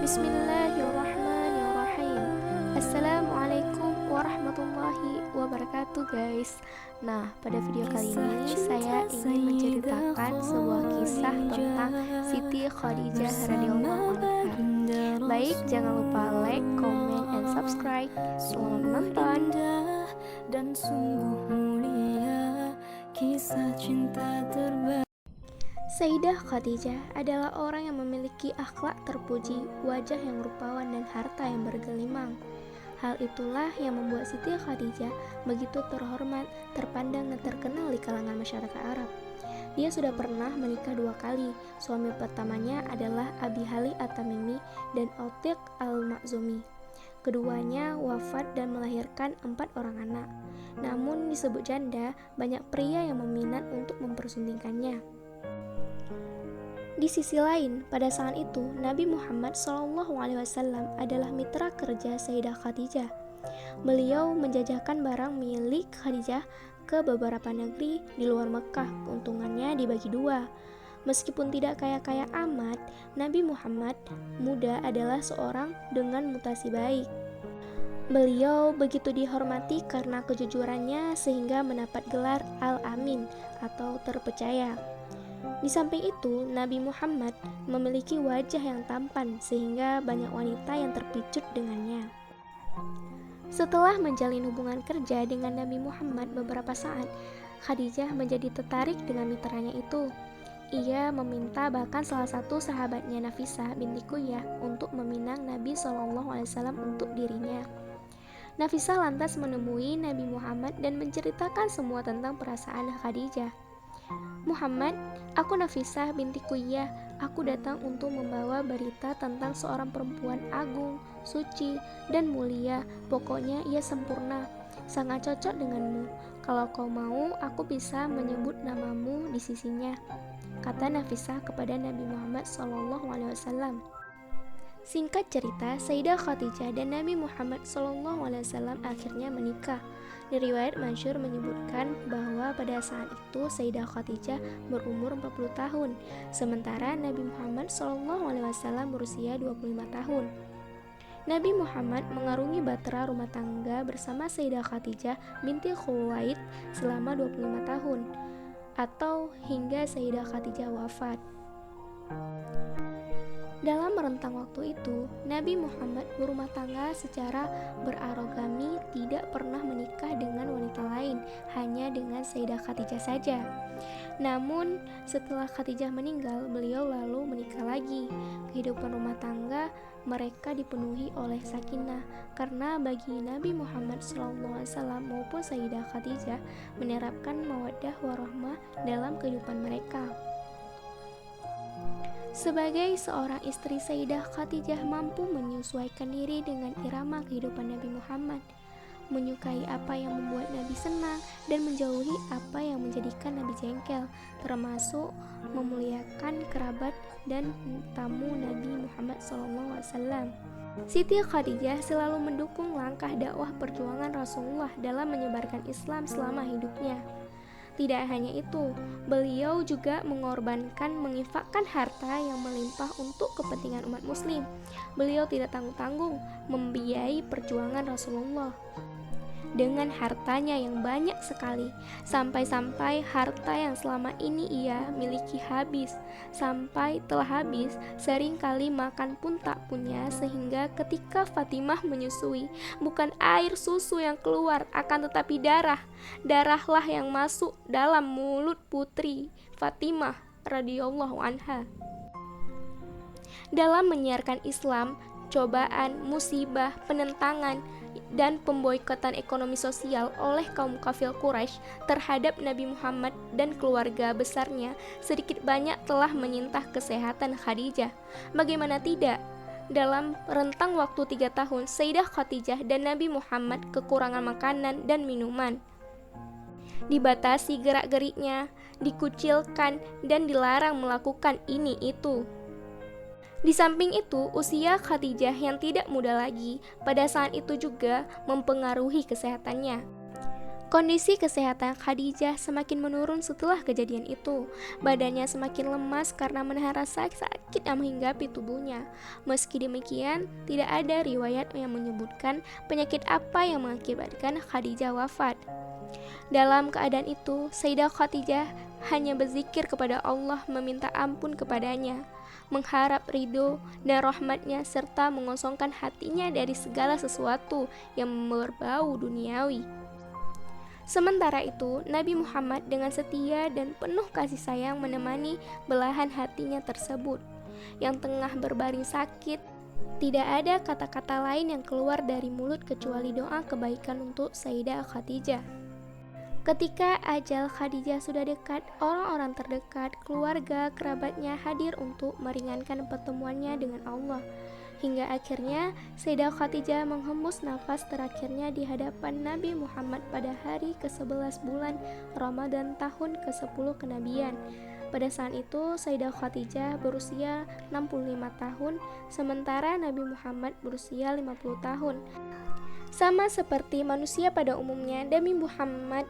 Bismillahirrahmanirrahim. Assalamualaikum warahmatullahi wabarakatuh guys. Nah, pada video kali ini saya ingin menceritakan sebuah kisah tentang Siti Khadijah radhiyallahu anha. Baik, jangan lupa like, comment, and subscribe. Selamat menonton. Dan sungguh mulia kisah cinta terbaik. Sayyidah Khadijah adalah orang yang memiliki akhlak terpuji, wajah yang rupawan dan harta yang bergelimang. Hal itulah yang membuat Siti Khadijah begitu terhormat, terpandang dan terkenal di kalangan masyarakat Arab. Dia sudah pernah menikah 2 kali. Suami pertamanya adalah Abi Halih At-Tamimi dan Atiq Al-Makhzumi. Keduanya wafat dan melahirkan 4 orang anak. Namun disebut janda, banyak pria yang meminat untuk mempersuntingkannya. Di sisi lain, pada saat itu Nabi Muhammad SAW adalah mitra kerja Sayyidah Khadijah. Beliau menjajakan barang milik Khadijah ke beberapa negeri di luar Mekah. Keuntungannya dibagi 2. Meskipun tidak kaya-kaya amat, Nabi Muhammad muda adalah seorang dengan mutasi baik. Beliau begitu dihormati karena kejujurannya sehingga mendapat gelar Al-Amin atau terpercaya. Di samping itu, Nabi Muhammad memiliki wajah yang tampan sehingga banyak wanita yang terpicut dengannya. Setelah menjalin hubungan kerja dengan Nabi Muhammad beberapa saat, Khadijah menjadi tertarik dengan mitranya itu. Ia meminta bahkan salah satu sahabatnya Nafisah binti Quyah untuk meminang Nabi SAW untuk dirinya. Nafisah lantas menemui Nabi Muhammad dan menceritakan semua tentang perasaan Khadijah. Muhammad, aku Nafisah binti Quyah. Aku datang untuk membawa berita tentang seorang perempuan agung, suci, dan mulia. Pokoknya ia sempurna, sangat cocok denganmu. Kalau kau mau, aku bisa menyebut namamu di sisinya, kata Nafisah kepada Nabi Muhammad SAW. Singkat cerita, Sayyidah Khadijah dan Nabi Muhammad SAW akhirnya menikah. Di riwayat masyhur menyebutkan bahwa pada saat itu Sayyidah Khadijah berumur 40 tahun, sementara Nabi Muhammad SAW berusia 25 tahun. Nabi Muhammad mengarungi bahtera rumah tangga bersama Sayyidah Khadijah binti Khuwailid selama 25 tahun, atau hingga Sayyidah Khadijah wafat. Dalam rentang waktu itu, Nabi Muhammad berumah tangga secara berarogami, tidak pernah menikah dengan wanita lain, hanya dengan Sayyidah Khadijah saja. Namun, setelah Khadijah meninggal, beliau lalu menikah lagi. Kehidupan rumah tangga mereka dipenuhi oleh sakinah, karena bagi Nabi Muhammad SAW maupun Sayyidah Khadijah menerapkan mawaddah warahmah dalam kehidupan mereka. Sebagai seorang istri, Sayyidah Khadijah mampu menyesuaikan diri dengan irama kehidupan Nabi Muhammad, menyukai apa yang membuat Nabi senang dan menjauhi apa yang menjadikan Nabi jengkel, termasuk memuliakan kerabat dan tamu Nabi Muhammad SAW. Siti Khadijah selalu mendukung langkah dakwah perjuangan Rasulullah dalam menyebarkan Islam selama hidupnya. Tidak hanya itu, beliau juga menginfakkan harta yang melimpah untuk kepentingan umat muslim. Beliau tidak tanggung-tanggung membiayai perjuangan Rasulullah dengan hartanya yang banyak sekali, sampai-sampai harta yang selama ini ia miliki habis. Sampai telah habis, seringkali makan pun tak punya, sehingga ketika Fatimah menyusui, bukan air susu yang keluar, akan tetapi darahlah yang masuk dalam mulut putri Fatimah radhiyallahu anha. Dalam menyiarkan Islam, cobaan, musibah, penentangan, dan pemboikotan ekonomi sosial oleh kaum kafir Quraisy terhadap Nabi Muhammad dan keluarga besarnya sedikit banyak telah menyintas kesehatan Khadijah. Bagaimana tidak? Dalam rentang waktu 3 tahun, Sayyidah Khadijah dan Nabi Muhammad kekurangan makanan dan minuman, dibatasi gerak-geriknya, dikucilkan, dan dilarang melakukan ini itu. Di samping itu, usia Khadijah yang tidak muda lagi pada saat itu juga mempengaruhi kesehatannya. Kondisi kesehatan Khadijah semakin menurun setelah kejadian itu. Badannya semakin lemas karena menahan rasa sakit yang menghinggapi tubuhnya. Meski demikian, tidak ada riwayat yang menyebutkan penyakit apa yang mengakibatkan Khadijah wafat. Dalam keadaan itu, Sayyidah Khadijah hanya berzikir kepada Allah, meminta ampun kepadanya, mengharap ridho dan rahmatnya, serta mengosongkan hatinya dari segala sesuatu yang berbau duniawi. Sementara itu, Nabi Muhammad dengan setia dan penuh kasih sayang menemani belahan hatinya tersebut yang tengah berbaring sakit. Tidak ada kata-kata lain yang keluar dari mulut kecuali doa kebaikan untuk Sayyidah Khadijah. Ketika ajal Khadijah sudah dekat, orang-orang terdekat, keluarga, kerabatnya hadir untuk meringankan pertemuannya dengan Allah. Hingga akhirnya Sayyidah Khadijah menghembus nafas terakhirnya di hadapan Nabi Muhammad pada hari ke-11 bulan Ramadan tahun ke-10 kenabian. Pada saat itu Sayyidah Khadijah berusia 65 tahun, sementara Nabi Muhammad berusia 50 tahun. Sama seperti manusia pada umumnya, Nabi Muhammad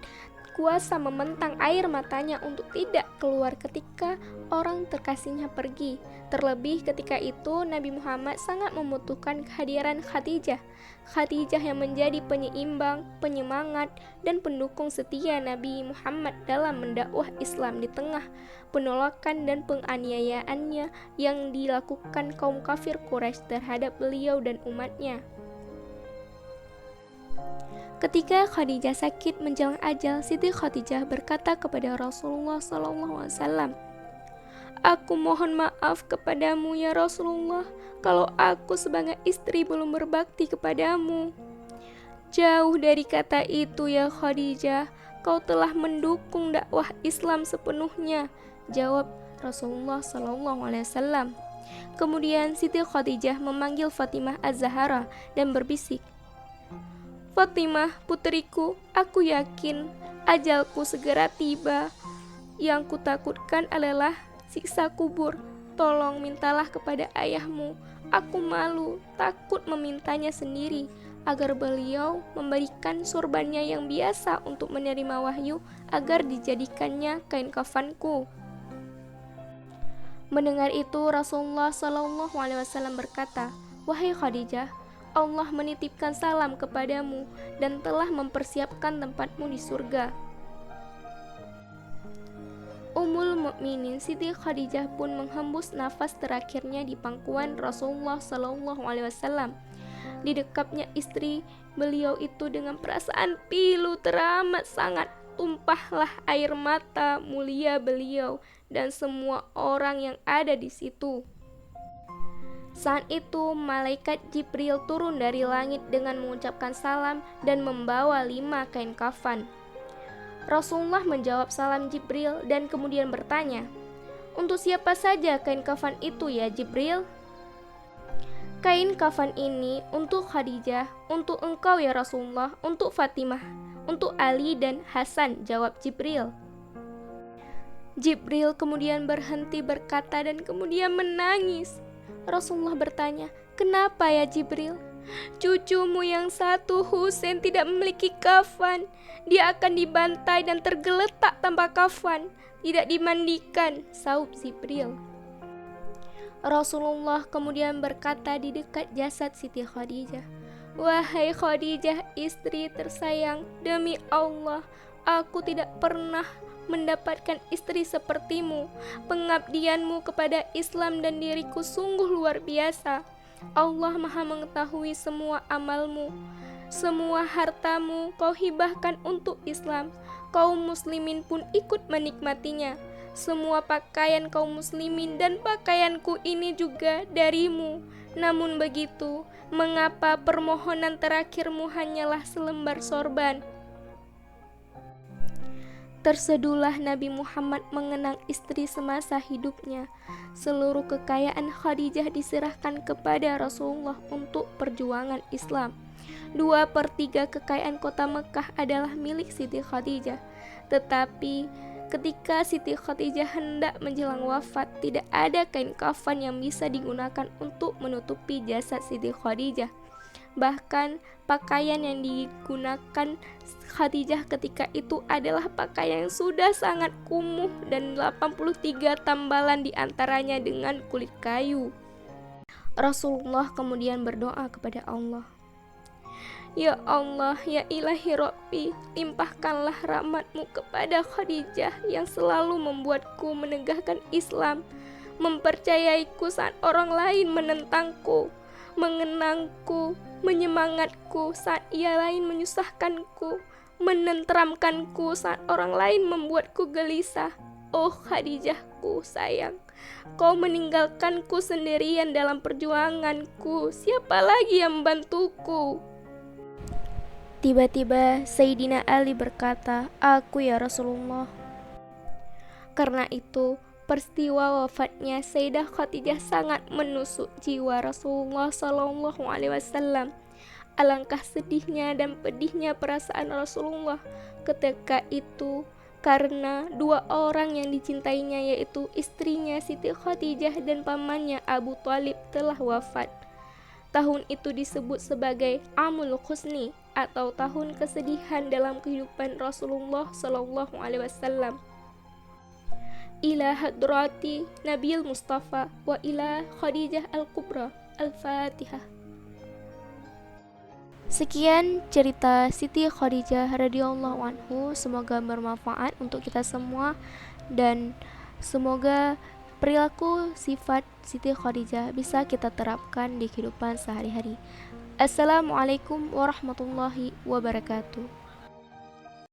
kuasa mementang air matanya untuk tidak keluar ketika orang terkasihnya pergi. Terlebih ketika itu Nabi Muhammad sangat membutuhkan kehadiran Khadijah. Khadijah yang menjadi penyeimbang, penyemangat, dan pendukung setia Nabi Muhammad dalam mendakwah Islam di tengah penolakan dan penganiayaannya yang dilakukan kaum kafir Quraisy terhadap beliau dan umatnya. Ketika Khadijah sakit menjelang ajal, Siti Khadijah berkata kepada Rasulullah SAW, "Aku mohon maaf kepadamu ya Rasulullah, kalau aku sebagai istri belum berbakti kepadamu." "Jauh dari kata itu ya Khadijah, kau telah mendukung dakwah Islam sepenuhnya," jawab Rasulullah SAW. Kemudian Siti Khadijah memanggil Fatimah Az-Zahra dan berbisik, "Fatimah, putriku, aku yakin ajalku segera tiba. Yang kutakutkan adalah siksa kubur. Tolong mintalah kepada ayahmu. Aku malu, takut memintanya sendiri, agar beliau memberikan sorbannya yang biasa untuk menerima wahyu, agar dijadikannya kain kafanku." Mendengar itu, Rasulullah SAW berkata, "Wahai Khadijah, Allah menitipkan salam kepadamu dan telah mempersiapkan tempatmu di surga." Ummul Mukminin Siti Khadijah pun menghembus nafas terakhirnya di pangkuan Rasulullah SAW. Di dekapnya istri beliau itu dengan perasaan pilu teramat sangat, tumpahlah air mata mulia beliau dan semua orang yang ada di situ. Saat itu malaikat Jibril turun dari langit dengan mengucapkan salam dan membawa 5 kain kafan. Rasulullah menjawab salam Jibril dan kemudian bertanya, "Untuk siapa saja kain kafan itu ya Jibril?" "Kain kafan ini untuk Khadijah, untuk engkau ya Rasulullah, untuk Fatimah, untuk Ali dan Hasan," jawab Jibril. Jibril kemudian berhenti berkata dan kemudian menangis. Rasulullah bertanya, "Kenapa ya Jibril?" "Cucumu yang satu, Husain, tidak memiliki kafan. Dia akan dibantai dan tergeletak tanpa kafan, tidak dimandikan," sahut Jibril. Rasulullah kemudian berkata di dekat jasad Siti Khadijah, "Wahai Khadijah, istri tersayang, demi Allah, aku tidak pernah mendapatkan istri sepertimu. Pengabdianmu kepada Islam dan diriku sungguh luar biasa. Allah Maha mengetahui semua amalmu. Semua hartamu kau hibahkan untuk Islam. Kaum muslimin pun ikut menikmatinya. Semua pakaian kaum muslimin dan pakaianku ini juga darimu. Namun begitu, mengapa permohonan terakhirmu hanyalah selembar sorban?" Terseduhlah Nabi Muhammad mengenang istri semasa hidupnya. Seluruh kekayaan Khadijah diserahkan kepada Rasulullah untuk perjuangan Islam. 2/3 kekayaan kota Mekah adalah milik Siti Khadijah. Tetapi ketika Siti Khadijah hendak menjelang wafat, tidak ada kain kafan yang bisa digunakan untuk menutupi jasad Siti Khadijah. Bahkan pakaian yang digunakan Khadijah ketika itu adalah pakaian yang sudah sangat kumuh dan 83 tambalan diantaranya dengan kulit kayu. Rasulullah kemudian berdoa kepada Allah, "Ya Allah, ya ilahi Rabbi, limpahkanlah rahmatmu kepada Khadijah yang selalu membuatku menegakkan Islam, mempercayaiku saat orang lain menentangku, mengenangku, menyemangatku saat ia lain menyusahkanku, menenteramkanku saat orang lain membuatku gelisah. Oh Khadijahku sayang, kau meninggalkanku sendirian dalam perjuanganku, siapa lagi yang membantuku?" Tiba-tiba Sayyidina Ali berkata, "Aku ya Rasulullah." Karena itu, peristiwa wafatnya Sayyidah Khadijah sangat menusuk jiwa Rasulullah SAW. Alangkah sedihnya dan pedihnya perasaan Rasulullah ketika itu karena dua orang yang dicintainya, yaitu istrinya Siti Khadijah dan pamannya Abu Thalib, telah wafat. Tahun itu disebut sebagai Amul Husni atau tahun kesedihan dalam kehidupan Rasulullah SAW. Ila hadrati Nabil Mustafa wa ila Khadijah Al-Kubra. Al-Fatihah. Sekian cerita Siti Khadijah radhiyallahu anhu. Semoga bermanfaat untuk kita semua dan semoga perilaku sifat Siti Khadijah bisa kita terapkan di kehidupan sehari-hari. Assalamualaikum warahmatullahi wabarakatuh.